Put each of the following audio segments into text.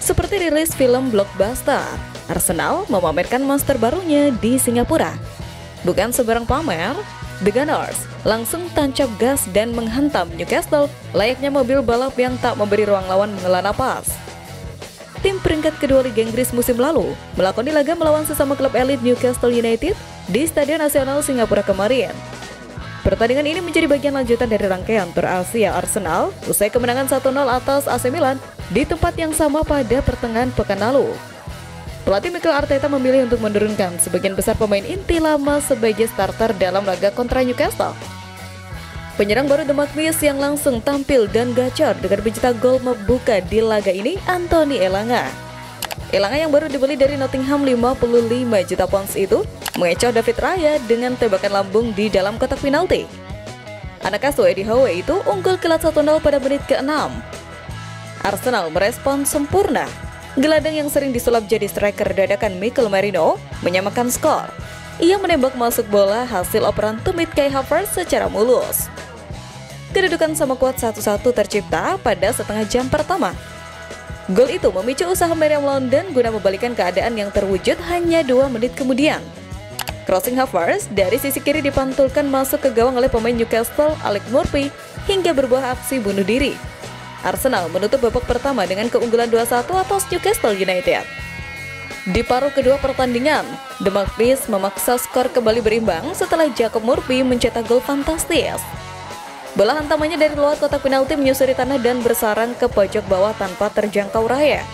Seperti rilis film blockbuster, Arsenal memamerkan monster barunya di Singapura. Bukan sembarang pamer, The Gunners langsung tancap gas dan menghantam Newcastle layaknya mobil balap yang tak memberi ruang lawan menghela napas. Tim peringkat kedua Liga Inggris musim lalu melakoni laga melawan sesama klub elit Newcastle United di Stadion Nasional Singapura kemarin. Pertandingan ini menjadi bagian lanjutan dari rangkaian tur Asia Arsenal usai kemenangan 1-0 atas AC Milan di tempat yang sama pada pertengahan pekan lalu. Pelatih Mikel Arteta memilih untuk menurunkan sebagian besar pemain inti lama sebagai starter dalam laga kontra Newcastle. Penyerang baru The Magpies yang langsung tampil dan gacor dengan pencetak gol membuka di laga ini Anthony Elanga. Elanga yang baru dibeli dari Nottingham 55 juta pounds itu mengecoh David Raya dengan tembakan lambung di dalam kotak penalti. Anak asuh Eddie Howe itu unggul kilat 1-0 pada menit ke-6. Arsenal merespon sempurna. Gelandang yang sering disulap jadi striker dadakan Mikel Merino menyamakan skor. Ia menembak masuk bola hasil operan tumit Kai Havertz secara mulus. Kedudukan sama kuat 1-1 tercipta pada setengah jam pertama. Gol itu memicu usaha Meriam London guna membalikkan keadaan yang terwujud hanya 2 menit kemudian. Crossing Havertz dari sisi kiri dipantulkan masuk ke gawang oleh pemain Newcastle Alex Murphy hingga berbuah aksi bunuh diri. Arsenal menutup babak pertama dengan keunggulan 2-1 atas Newcastle United. Di paruh kedua pertandingan, The Magpies memaksa skor kembali berimbang setelah Jacob Murphy mencetak gol fantastis. Bola hantamannya dari luar kotak penalti menyusuri tanah dan bersarang ke pojok bawah tanpa terjangkau Raya.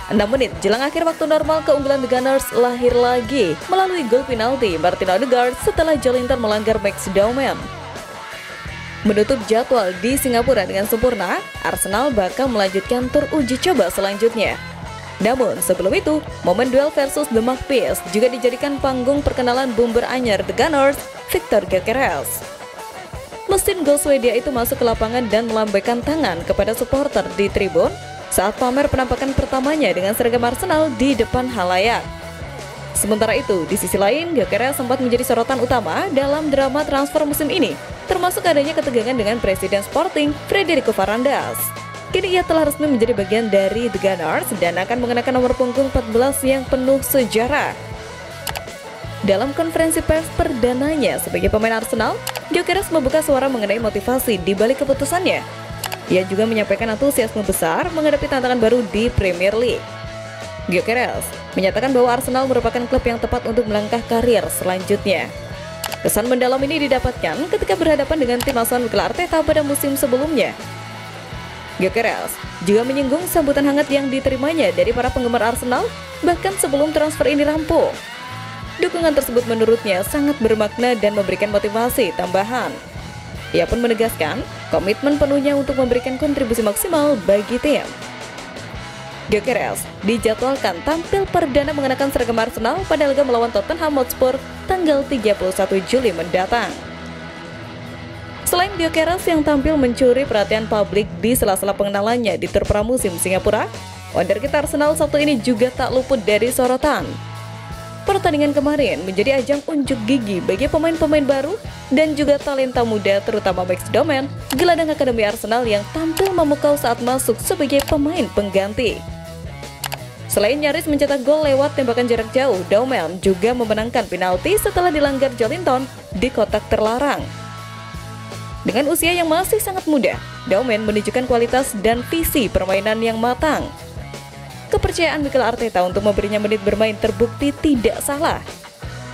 6 menit jelang akhir waktu normal, keunggulan The Gunners lahir lagi melalui gol penalti Martin Odegaard setelah Joelinton melanggar Max Doman. Menutup jadwal di Singapura dengan sempurna, Arsenal bakal melanjutkan tur uji coba selanjutnya. Namun sebelum itu, momen duel versus The Magpies juga dijadikan panggung perkenalan bumper anyar The Gunners, Victor Gyökeres. Mesin gol Swedia itu masuk ke lapangan dan melambaikan tangan kepada supporter di tribun saat pamer penampakan pertamanya dengan seragam Arsenal di depan halayak. Sementara itu, di sisi lain, Gyökeres sempat menjadi sorotan utama dalam drama transfer musim ini, termasuk adanya ketegangan dengan Presiden Sporting, Federico Varandas. Kini ia telah resmi menjadi bagian dari The Gunners dan akan mengenakan nomor punggung 14 yang penuh sejarah. Dalam konferensi pers perdananya sebagai pemain Arsenal, Gyökeres membuka suara mengenai motivasi di balik keputusannya. Ia juga menyampaikan antusiasme besar menghadapi tantangan baru di Premier League. Gyökeres menyatakan bahwa Arsenal merupakan klub yang tepat untuk melangkah karir selanjutnya. Kesan mendalam ini didapatkan ketika berhadapan dengan tim asuhan Mikel Arteta pada musim sebelumnya. Gyökeres juga menyinggung sambutan hangat yang diterimanya dari para penggemar Arsenal bahkan sebelum transfer ini rampung. Dukungan tersebut menurutnya sangat bermakna dan memberikan motivasi tambahan. Ia pun menegaskan komitmen penuhnya untuk memberikan kontribusi maksimal bagi tim. Gyökeres dijadwalkan tampil perdana mengenakan seragam Arsenal pada laga melawan Tottenham Hotspur tanggal 31 Juli mendatang. Selain Gyökeres yang tampil mencuri perhatian publik di sela-sela pengenalannya di tur pramusim Singapura, wonderkid Arsenal Sabtu ini juga tak luput dari sorotan. Pertandingan kemarin menjadi ajang unjuk gigi bagi pemain-pemain baru dan juga talenta muda terutama Max Doman, gelandang akademi Arsenal yang tampil memukau saat masuk sebagai pemain pengganti. Selain nyaris mencetak gol lewat tembakan jarak jauh, Doman juga memenangkan penalti setelah dilanggar Joelinton di kotak terlarang. Dengan usia yang masih sangat muda, Doman menunjukkan kualitas dan visi permainan yang matang. Kepercayaan Mikel Arteta untuk memberinya menit bermain terbukti tidak salah.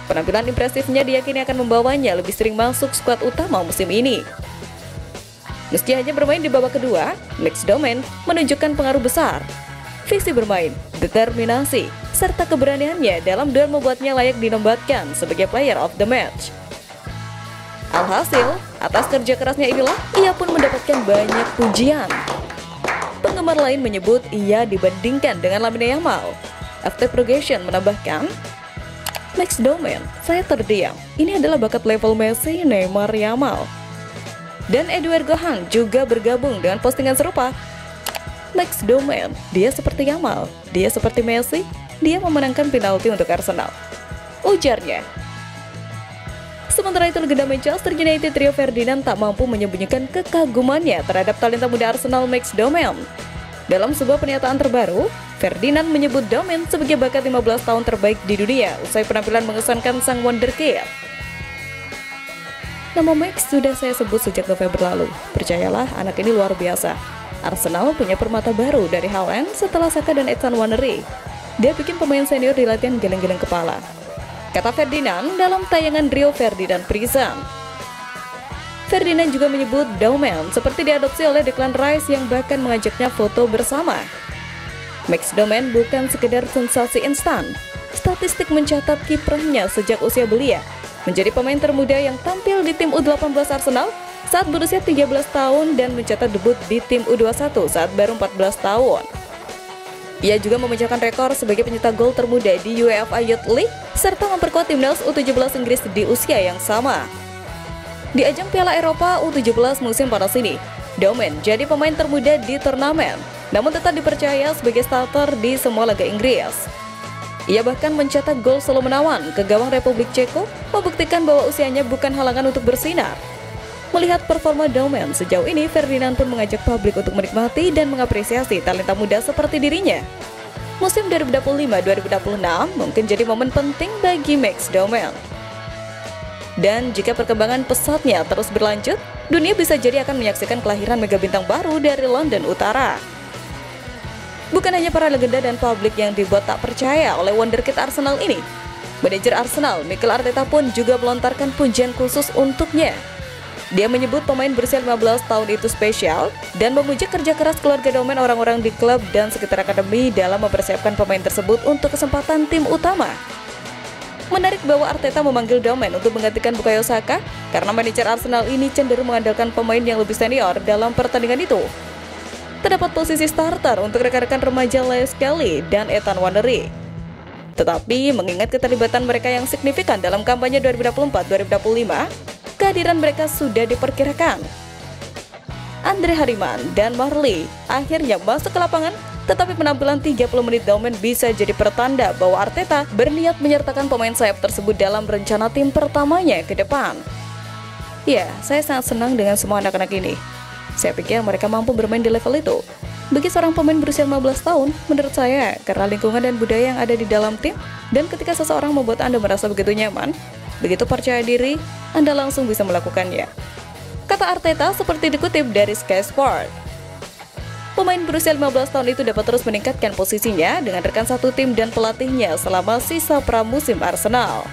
Penampilan impresifnya diyakini akan membawanya lebih sering masuk skuad utama musim ini. Meski hanya bermain di babak kedua, Max Doman menunjukkan pengaruh besar. Visi bermain, determinasi, serta keberaniannya dalam duel membuatnya layak dinobatkan sebagai player of the match. Alhasil, atas kerja kerasnya inilah ia pun mendapatkan banyak pujian. Penggemar lain menyebut ia dibandingkan dengan Lamine Yamal. FT Progression menambahkan, Max Doman, saya terdiam. Ini adalah bakat level Messi, Neymar, Yamal. Dan Edward Gohan juga bergabung dengan postingan serupa. Max Doman, dia seperti Yamal, dia seperti Messi, dia memenangkan penalti untuk Arsenal, ujarnya. Sementara itu, legenda Manchester United Rio Ferdinand tak mampu menyembunyikan kekagumannya terhadap talenta muda Arsenal Max Doman. Dalam sebuah pernyataan terbaru, Ferdinand menyebut Daumen sebagai bakat 15 tahun terbaik di dunia usai penampilan mengesankan sang wonderkid. Nama Max sudah saya sebut sejak November lalu. Percayalah, anak ini luar biasa. Arsenal punya permata baru dari Haaland setelah Saka dan Ethan Nwaneri. Dia bikin pemain senior di latihan geleng-geleng kepala, kata Ferdinand dalam tayangan Rio Ferdinand Prison. Ferdinand juga menyebut Daumen seperti diadopsi oleh Declan Rice yang bahkan mengajaknya foto bersama. Max Daumen bukan sekedar sensasi instan. Statistik mencatat kiprahnya sejak usia belia, menjadi pemain termuda yang tampil di tim U18 Arsenal saat berusia 13 tahun dan mencatat debut di tim U21 saat baru 14 tahun. Ia juga memecahkan rekor sebagai pencetak gol termuda di UEFA Youth League serta memperkuat timnas U17 Inggris di usia yang sama. Di ajang Piala Eropa U17 musim panas ini, Daumen jadi pemain termuda di turnamen, namun tetap dipercaya sebagai starter di semua laga Inggris. Ia bahkan mencetak gol solo menawan ke gawang Republik Ceko, membuktikan bahwa usianya bukan halangan untuk bersinar. Melihat performa Daumen sejauh ini, Ferdinand pun mengajak publik untuk menikmati dan mengapresiasi talenta muda seperti dirinya. Musim 2025-2026 mungkin jadi momen penting bagi Max Daumen. Dan jika perkembangan pesatnya terus berlanjut, dunia bisa jadi akan menyaksikan kelahiran mega bintang baru dari London Utara. Bukan hanya para legenda dan publik yang dibuat tak percaya oleh wonderkid Arsenal ini, manajer Arsenal, Mikel Arteta pun juga melontarkan pujian khusus untuknya. Dia menyebut pemain berusia 15 tahun itu spesial dan memuji kerja keras keluarga Daumen, orang-orang di klub dan sekitar akademi dalam mempersiapkan pemain tersebut untuk kesempatan tim utama. Menarik bahwa Arteta memanggil Daumen untuk menggantikan Bukayo Saka karena manajer Arsenal ini cenderung mengandalkan pemain yang lebih senior dalam pertandingan itu. Terdapat posisi starter untuk rekan-rekan remaja Les Kelly dan Ethan Nwaneri. Tetapi mengingat keterlibatan mereka yang signifikan dalam kampanye 2024-2025, kehadiran mereka sudah diperkirakan. Andre Hariman dan Marley akhirnya masuk ke lapangan, tetapi penampilan 30 menit Daumen bisa jadi pertanda bahwa Arteta berniat menyertakan pemain sayap tersebut dalam rencana tim pertamanya ke depan. Ya, saya sangat senang dengan semua anak-anak ini. Saya pikir mereka mampu bermain di level itu. Bagi seorang pemain berusia 15 tahun, menurut saya, karena lingkungan dan budaya yang ada di dalam tim, dan ketika seseorang membuat Anda merasa begitu nyaman, begitu percaya diri, Anda langsung bisa melakukannya. Kata Arteta seperti dikutip dari Sky Sport. Pemain berusia 15 tahun itu dapat terus meningkatkan posisinya dengan rekan satu tim dan pelatihnya selama sisa pramusim Arsenal.